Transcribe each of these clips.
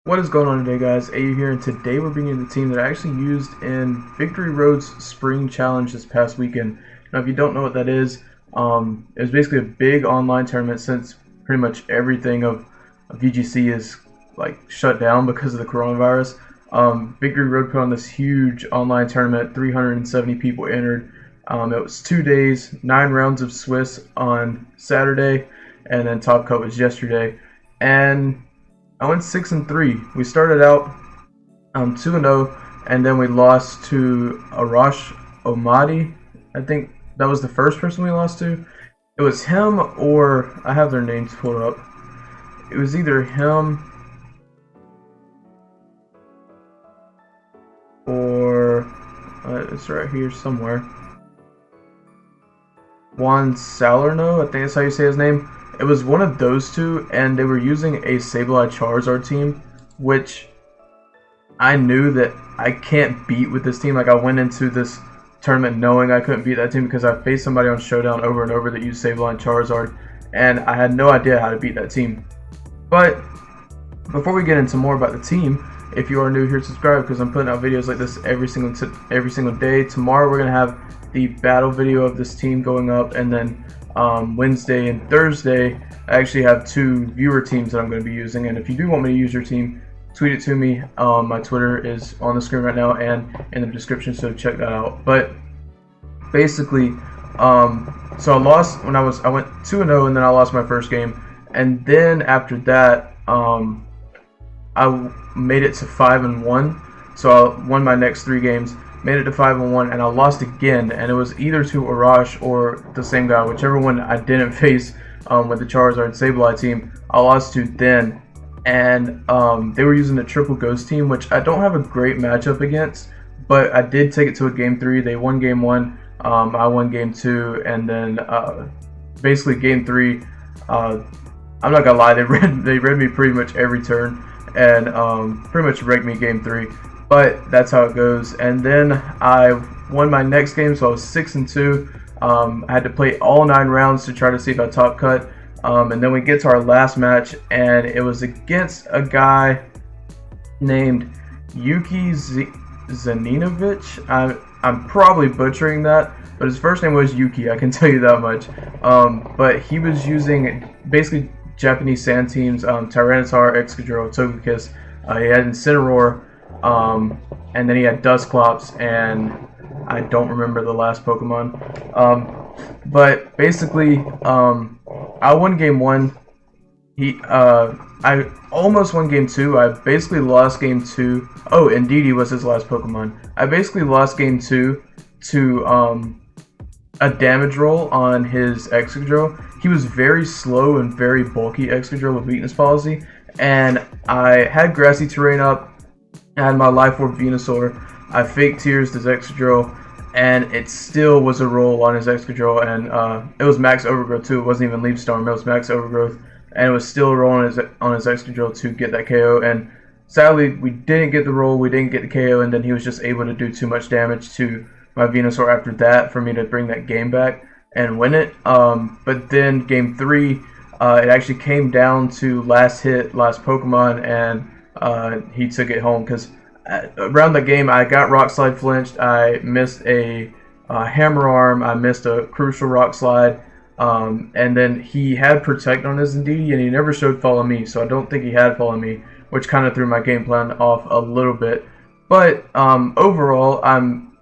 What is going on today, guys? AU here, and today we're bringing the team that I actually used in Victory Road's Spring Challenge this past weekend. Now, if you don't know what that is, it was basically a big online tournament since pretty much everything of VGC is like shut down because of the coronavirus. Victory Road put on this huge online tournament. 370 people entered. It was 2 days, 9 rounds of Swiss on Saturday, and then Top Cut was yesterday. And I went 6-3. We started out 2-0, and then we lost to Arash Omadi. I think that was the first person we lost to. It was him, or I have their names pulled up. It was either him or it's right here somewhere. Juan Salerno, I think that's how you say his name. It was one of those two, and they were using a Sableye Charizard team, which I knew that I can't beat with this team. Like, I went into this tournament knowing I couldn't beat that team because I faced somebody on Showdown over and over that used Sableye and Charizard, and I had no idea how to beat that team. But before we get into more about the team, if you are new here, subscribe, because I'm putting out videos like this every single day. Tomorrow we're gonna have the battle video of this team going up, and then Wednesday and Thursday I actually have 2 viewer teams that I'm going to be using. And if you do want me to use your team, tweet it to me. My Twitter is on the screen right now and in the description, so check that out. But basically, so I lost when I went 2-0, and then I lost my first game, and then after that I made it to 5-1. So I won my next 3 games, made it to 5-1, and I lost again, and it was either to Arash or the same guy, whichever one I didn't face with the Charizard and Sableye team, I lost to then. And they were using the Triple Ghost team, which I don't have a great matchup against, but I did take it to a game 3. They won game 1, I won game 2, and then basically game 3, I'm not gonna lie, they read me pretty much every turn, and pretty much wrecked me game 3. But that's how it goes. And then I won my next game, so I was 6-2. I had to play all 9 rounds to try to see if I top cut. And then we get to our last match, and it was against a guy named Yuki Zaninovic. I'm probably butchering that, but his first name was Yuki, I can tell you that much. But he was using basically Japanese sand teams, Tyranitar, Excadrill, Togekiss. He had Incineroar, and then he had Dusclops, and I don't remember the last Pokemon. But basically, I won game 1. I almost won game 2. I basically lost game 2. Oh, Indeedee was his last Pokemon. I basically lost game 2 to a damage roll on his Excadrill. He was very slow and very bulky Excadrill with weakness policy, and I had Grassy Terrain up. I had my Life Orb Venusaur. I fake Tears his Excadrill, and it still was a roll on his Excadrill, and it was Max Overgrowth too. It wasn't even Leaf Storm, it was Max Overgrowth, and it was still a roll on his Excadrill to get that KO. And sadly, we didn't get the roll, we didn't get the KO, and then he was just able to do too much damage to my Venusaur after that for me to bring that game back and win it. But then game 3, it actually came down to last hit, last Pokemon, and he took it home, because around the game I got Rock Slide flinched, I missed a Hammer Arm, I missed a crucial Rock Slide, and then he had Protect on his Indeedee, and he never showed Follow Me, so I don't think he had Follow Me, which kind of threw my game plan off a little bit. But overall, I'm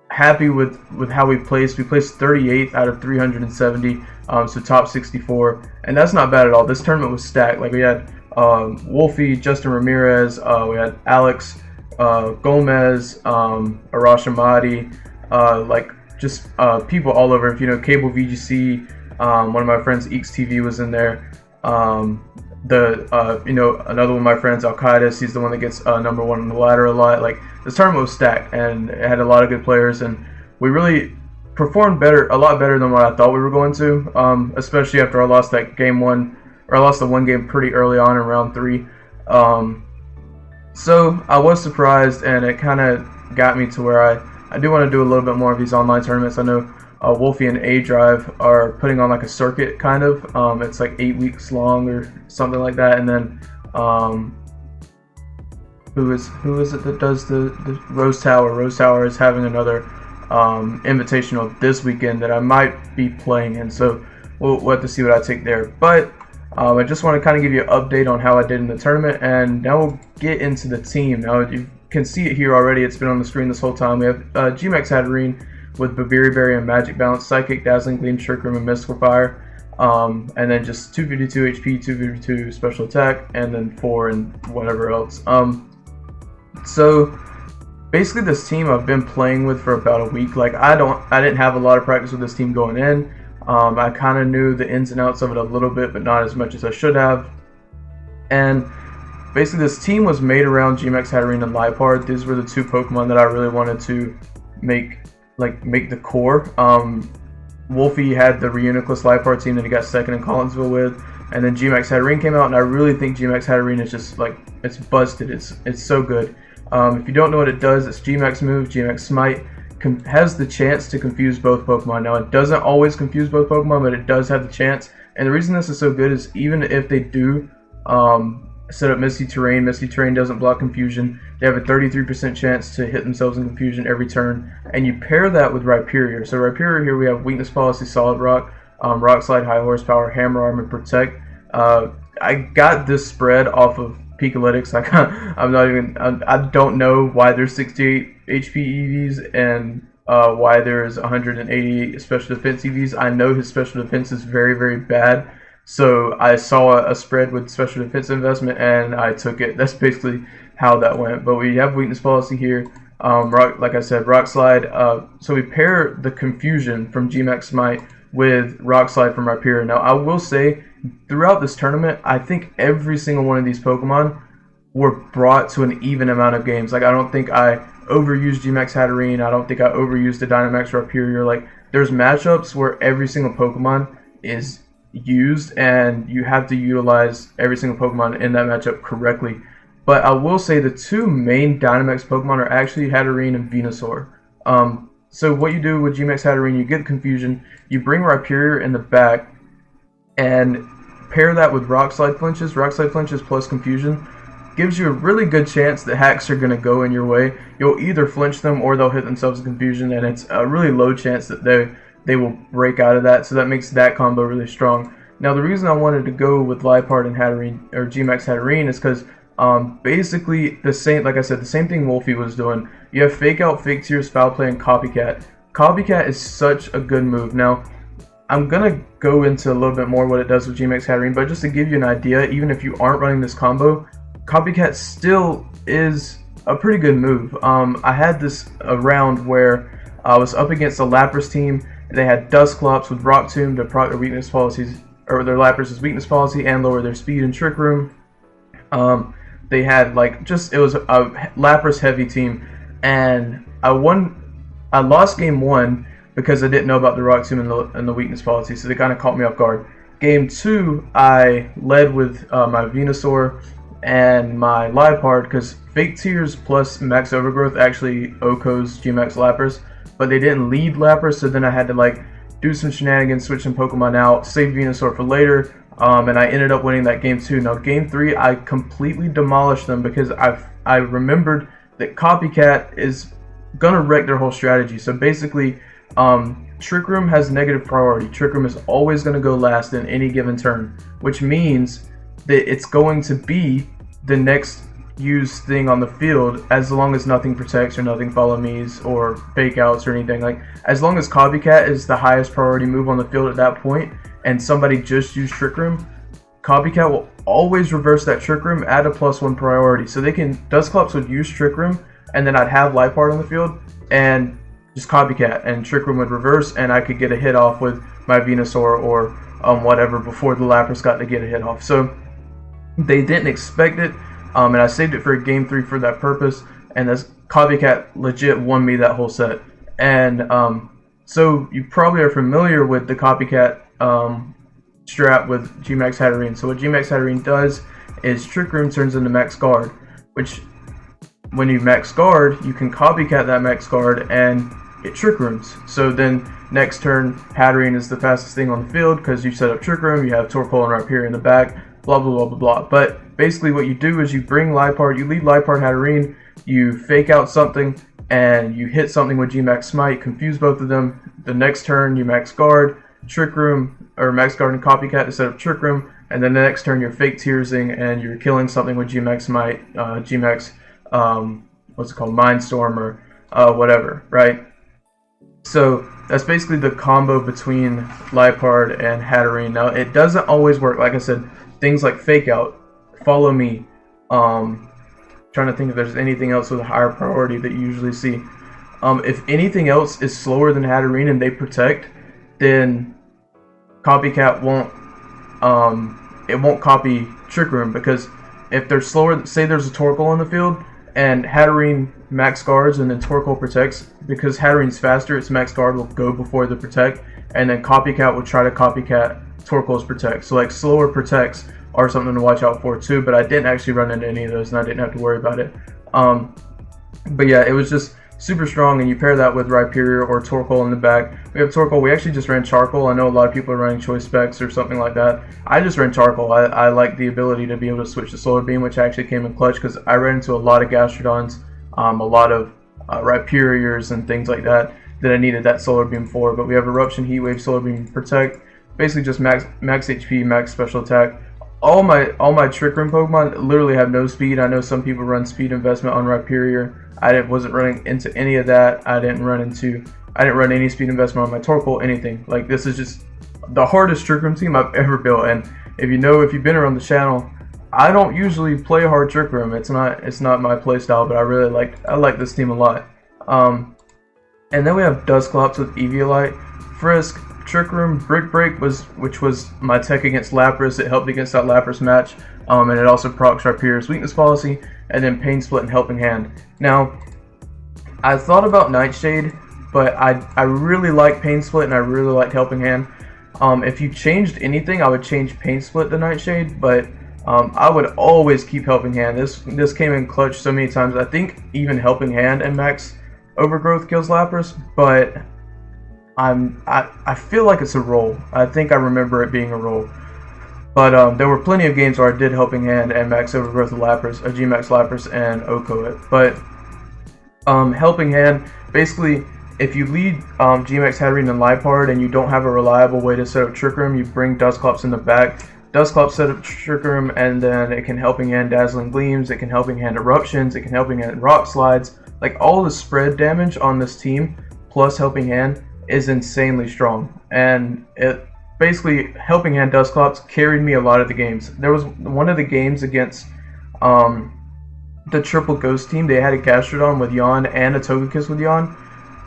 happy with how we placed. We placed 38th out of 370, so top 64, and that's not bad at all. This tournament was stacked. Like, we had Wolfie, Justin Ramirez, we had Alex, Gomez, Arash Amadi, like just people all over. If you know Cable VGC, one of my friends EXTV was in there. You know, another one of my friends, Al-Qaeda, he's the one that gets number 1 on the ladder a lot. Like, this tournament was stacked, and it had a lot of good players, and we really performed a lot better than what I thought we were going to, especially after I lost that game 1. Or I lost the 1 game pretty early on in round 3. So I was surprised, and it kind of got me to where I do want to do a little bit more of these online tournaments. I know Wolfie and A-Drive are putting on like a circuit kind of. It's like 8 weeks long or something like that, and then who is it that does the Rose Tower? Rose Tower is having another invitational this weekend that I might be playing in, so we'll have to see what I take there. But I just want to kind of give you an update on how I did in the tournament, and now we'll get into the team. Now you can see it here already. It's been on the screen this whole time. We have GMAX Hatterene with Baviri Berry and Magic Balance, Psychic, Dazzling Gleam, Trick Room, and Mystical Fire. And then just 252 HP, 252 special attack, and then 4 and whatever else. So basically this team I've been playing with for about a week. Like I didn't have a lot of practice with this team going in. I kind of knew the ins and outs of it a little bit, but not as much as I should have. And basically this team was made around GMAX Hatterene and Liepard. These were the two Pokemon that I really wanted to make the core. Wolfie had the Reuniclus Liepard team that he got second in Collinsville with, and then GMAX Hatterene came out, and I really think GMAX Hatterene is just like, it's busted. It's so good. If you don't know what it does, it's GMAX move, GMAX Smite, has the chance to confuse both Pokemon. Now it doesn't always confuse both Pokemon, but it does have the chance. And the reason this is so good is even if they do set up Misty Terrain doesn't block confusion. They have a 33% chance to hit themselves in confusion every turn. And you pair that with Rhyperior. So Rhyperior here we have Weakness Policy, Solid Rock, Rock Slide, High Horsepower, Hammer Arm, and Protect. I got this spread off of Pikalytics. I don't know why there's 68 HP EVs and why there's 188 special defense EVs. I know his special defense is very, very bad. So I saw a spread with special defense investment and I took it. That's basically how that went. But we have Weakness Policy here. Like I said, Rock Slide. So we pair the confusion from GMAX Smite with Rock Slide from Rhyperior. Now I will say, throughout this tournament, I think every single one of these Pokemon were brought to an even amount of games. Like I don't think I overused GMAX Hatterene. I don't think I overused the Dynamax Rhyperior. Like there's matchups where every single Pokemon is used and you have to utilize every single Pokemon in that matchup correctly. But I will say the two main Dynamax Pokemon are actually Hatterene and Venusaur. So what you do with GMAX Hatterene, you get confusion, you bring Rhyperior in the back and pair that with Rock Slide flinches. Rock Slide flinches plus confusion gives you a really good chance that hacks are going to go in your way. You'll either flinch them or they'll hit themselves in confusion, and it's a really low chance that they will break out of that, so that makes that combo really strong. Now the reason I wanted to go with Liepard and Hatterene, or GMAX Hatterene, is because basically the same, like I said, the same thing Wolfie was doing. You have Fake Out, Fake Tears, Foul Play, and Copycat. Copycat is such a good move. Now I'm going to go into a little bit more what it does with GMAX Hatterene, but just to give you an idea, even if you aren't running this combo, Copycat still is a pretty good move. I had this round where I was up against a Lapras team. They had Dusclops with Rock Tomb to proc their weakness policies, or their Lapras' weakness policy, and lower their speed and Trick Room. They had it was a Lapras heavy team, and I lost game 1 because I didn't know about the Rock Tomb and the weakness policy, so they kind of caught me off guard. Game 2, I led with my Venusaur and my Liepard because Fake Tears plus Max Overgrowth actually OHKOs GMAX Lapras, but they didn't lead Lapras, so then I had to do some shenanigans, switch some Pokemon out, save Venusaur for later, and I ended up winning that game 2. Now game 3, I completely demolished them because I remembered that Copycat is gonna wreck their whole strategy. So basically, Trick Room has negative priority. Trick Room is always gonna go last in any given turn, which means that it's going to be the next used thing on the field as long as nothing protects or nothing follow me's or fake outs or anything. As long as Copycat is the highest priority move on the field at that point and somebody just used Trick Room, Copycat will always reverse that Trick Room at a +1 priority. So Dusclops would use Trick Room and then I'd have Liepard on the field and just Copycat, and Trick Room would reverse and I could get a hit off with my Venusaur or whatever before the Lapras got to get a hit off. So they didn't expect it, and I saved it for game 3 for that purpose, and this Copycat legit won me that whole set. And so you probably are familiar with the Copycat strat with GMAX Hatterene. So what GMAX Hatterene does is Trick Room turns into Max Guard, which when you Max Guard, you can Copycat that Max Guard and get Trick Rooms. So then next turn, Hatterene is the fastest thing on the field because you set up Trick Room, you have Torkoal and Rhyperior in the back. blah blah blah blah blah. But basically what you do is you bring Lipard, you lead Lipard Hatterene, you fake out something, and you hit something with G-Max Smite, confuse both of them. The next turn you max guard, Trick Room, or max guard and Copycat to set up Trick Room, and then the next turn you're fake tearsing and you're killing something with G-Max Smite, G-Max, what's it called, Mindstorm or whatever, right? So that's basically the combo between Lipard and Hatterene. Now it doesn't always work. Like I said, things like Fake Out, Follow Me, trying to think if there's anything else with a higher priority that you usually see. If anything else is slower than Hatterene and they protect, then Copycat won't it won't copy Trick Room, because if they're slower, say there's a Torkoal on the field and Hatterene max guards and then Torkoal protects, because Hatterene's faster, its max guard will go before the protect, and then Copycat will try to copycat Torkoal's protect. So like slower protects are something to watch out for too, but I didn't actually run into any of those and I didn't have to worry about it. But yeah, it was just super strong, and you pair that with Rhyperior or Torkoal in the back. We have Torkoal. We actually just ran Charcoal. I know a lot of people are running Choice Specs or something like that. I just ran Charcoal. I like the ability to be able to switch to Solar Beam, which actually came in clutch because I ran into a lot of Gastrodons, a lot of Rhyperiors and things like that I needed that Solar Beam for. But we have Eruption, Heat Wave, Solar Beam, Protect. Basically just max HP, max special attack. All my Trick Room Pokemon literally have no speed. I know some people run speed investment on Rhyperior. I wasn't running into any of that. I didn't run any speed investment on my Torkoal, anything. Like, this is just the hardest Trick Room team I've ever built. And if you've been around the channel, I don't usually play hard Trick Room. It's not my play style, but I like this team a lot. And then we have Dusclops with Eviolite, Frisk, Trick Room, Brick Break, which was my tech against Lapras. It helped against that Lapras match, and it also procs Rhyperior's weakness policy, and then Pain Split and Helping Hand. Now, I thought about Nightshade, but I really like Pain Split and I really like Helping Hand. If you changed anything, I would change Pain Split to Nightshade, but I would always keep Helping Hand. This came in clutch so many times. I think even Helping Hand and Max Overgrowth kills Lapras, but I feel like it's a roll. I think I remember it being a roll. But there were plenty of games where I did Helping Hand and Max Overgrowth of Lapras, G-Max Lapras, and Oko it. But Helping Hand, basically, if you lead G-Max Hatterene and Lipard and you don't have a reliable way to set up Trick Room, you bring Dusclops in the back. Dusclops set up Trick Room, and then it can Helping Hand Dazzling Gleams, it can Helping Hand Eruptions, it can Helping Hand Rock Slides. Like, all the spread damage on this team, plus Helping Hand, is insanely strong. And it basically, Helping Hand Dusclops carried me a lot of the games. There was one of the games against the Triple Ghost team. They had a Gastrodon with Yawn and a Togekiss with Yawn.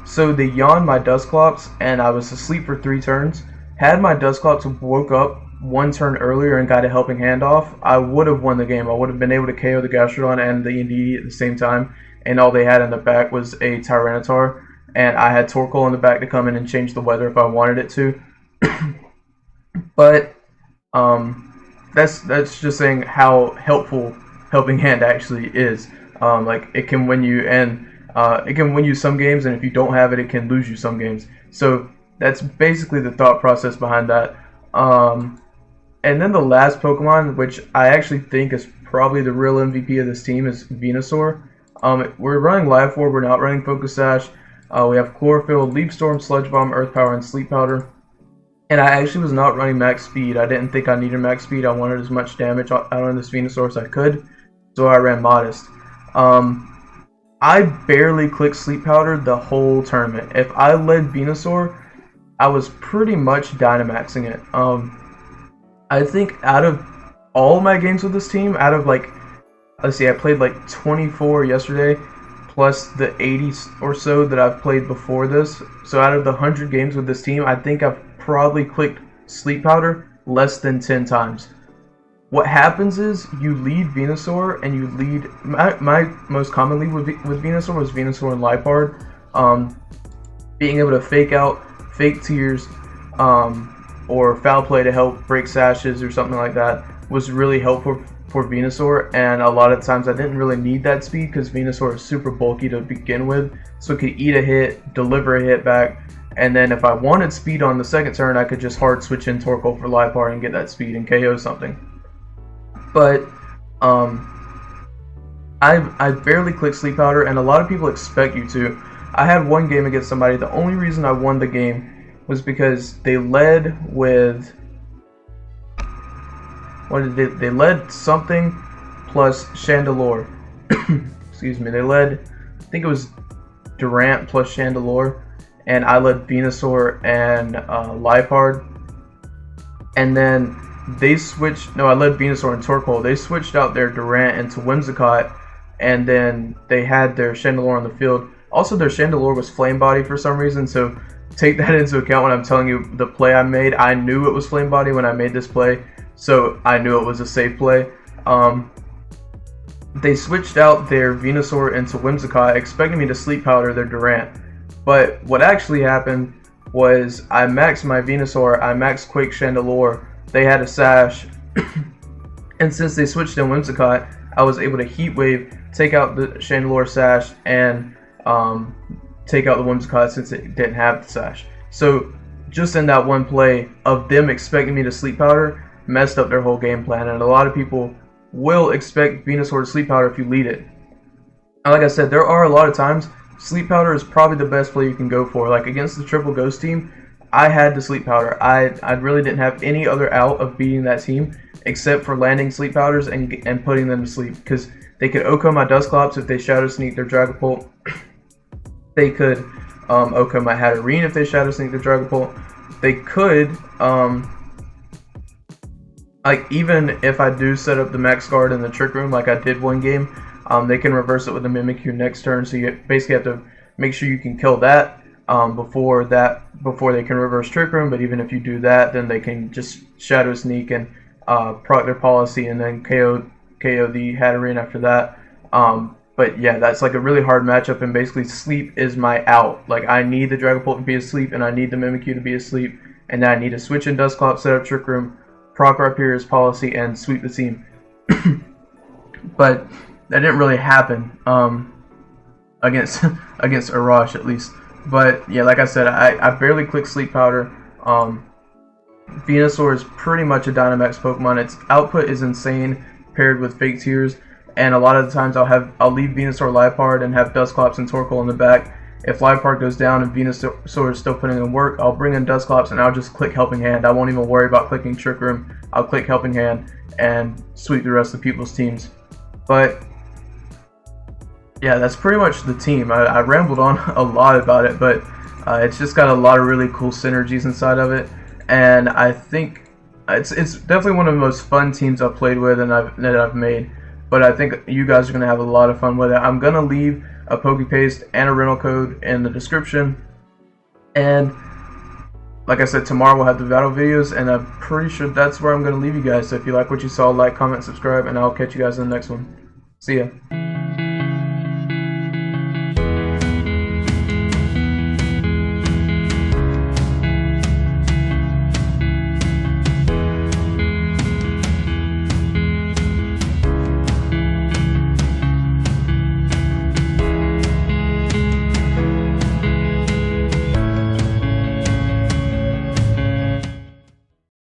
So they yawned my Dusclops, and I was asleep for 3 turns. Had my Dusclops woke up 1 turn earlier and got a Helping Hand off, I would have won the game. I would have been able to KO the Gastrodon and the Indeedee at the same time, and all they had in the back was a Tyranitar, and I had Torkoal in the back to come in and change the weather if I wanted it to. But that's just saying how helpful Helping Hand actually is. Like, it can win you, and it can win you some games, and if you don't have it, it can lose you some games. So that's basically the thought process behind that. And then the last Pokemon, which I actually think is probably the real MVP of this team, is Venusaur. We're running Life Orb, we're not running Focus Sash. We have Chlorophyll, Leaf Storm, Sludge Bomb, Earth Power, and Sleep Powder. And I actually was not running max speed. I didn't think I needed max speed. I wanted as much damage out on this Venusaur as I could, so I ran Modest. I barely clicked Sleep Powder the whole tournament. If I led Venusaur, I was pretty much Dynamaxing it. I think out of all my games with this team, out of like, let's see, I played like 24 yesterday, plus the 80 or so that I've played before this. So out of the 100 games with this team, I think I've probably clicked Sleep Powder less than 10 times. What happens is you lead Venusaur, and you lead... My most common lead with Venusaur was Venusaur and Lipard. Being able to fake out, fake tears, or foul play to help break sashes or something like that was really helpful for Venusaur, and a lot of times I didn't really need that speed because Venusaur is super bulky to begin with, so it could eat a hit, deliver a hit back, and then if I wanted speed on the second turn, I could just hard switch in Torkoal for Lipard and get that speed and KO something. But I barely clicked Sleep Powder, and a lot of people expect you to. I had one game against somebody. The only reason I won the game was because they led with they led something plus Chandelure. Excuse me. They led, I think it was Durant plus Chandelure, and I led Venusaur and Liepard. And then they switched. No, I led Venusaur and Torkoal. They switched out their Durant into Whimsicott, and then they had their Chandelure on the field. Also, their Chandelure was Flame Body for some reason, so take that into account when I'm telling you the play I made. I knew it was Flame Body when I made this play, so I knew it was a safe play. They switched out their Venusaur into Whimsicott, expecting me to Sleep Powder their Durant. But what actually happened was I maxed my Venusaur, I maxed Quake Chandelure, they had a Sash, and since they switched in Whimsicott, I was able to Heat Wave, take out the Chandelure Sash, and take out the Whimsicott since it didn't have the Sash. So just in that one play of them expecting me to Sleep Powder, messed up their whole game plan, and a lot of people will expect Venusaur to Sleep Powder if you lead it. And like I said, there are a lot of times Sleep Powder is probably the best play you can go for. Like against the Triple Ghost team, I had to Sleep Powder. I really didn't have any other out of beating that team except for landing Sleep Powders and putting them to sleep, because they could OHKO my Dusclops if they Shadow Sneak their Dragapult. They could OHKO my Hatterene if they Shadow Sneak their Dragapult. They could like, even if I do set up the Max Guard in the Trick Room like I did one game, they can reverse it with the Mimikyu next turn, so you basically have to make sure you can kill that before they can reverse Trick Room. But even if you do that, then they can just Shadow Sneak and proc their Policy and then KO the Hatterene after that. But yeah, that's like a really hard matchup, and basically sleep is my out. Like, I need the Dragapult to be asleep, and I need the Mimikyu to be asleep, and then I need to switch in Dusclops, set up Trick Room, proc Rhyperior's Policy, and sweep the team. But that didn't really happen against Arash, at least. But yeah, like I said, I barely clicked Sleep Powder. Venusaur is pretty much a Dynamax Pokemon. Its output is insane paired with Fake Tears, and a lot of the times I'll leave Venusaur Liepard and have Dusclops and Torkoal in the back. If Liepard goes down and Venusaur is still putting in work, I'll bring in Dusclops and I'll just click Helping Hand. I won't even worry about clicking Trick Room. I'll click Helping Hand and sweep the rest of people's teams. But yeah, that's pretty much the team. I rambled on a lot about it, but it's just got a lot of really cool synergies inside of it, and I think it's definitely one of the most fun teams I've played with and that I've made. But I think you guys are going to have a lot of fun with it. I'm going to leave a PokePaste and a rental code in the description. And like I said, tomorrow we'll have the battle videos, and I'm pretty sure that's where I'm going to leave you guys. So if you like what you saw, like, comment, subscribe, and I'll catch you guys in the next one. See ya.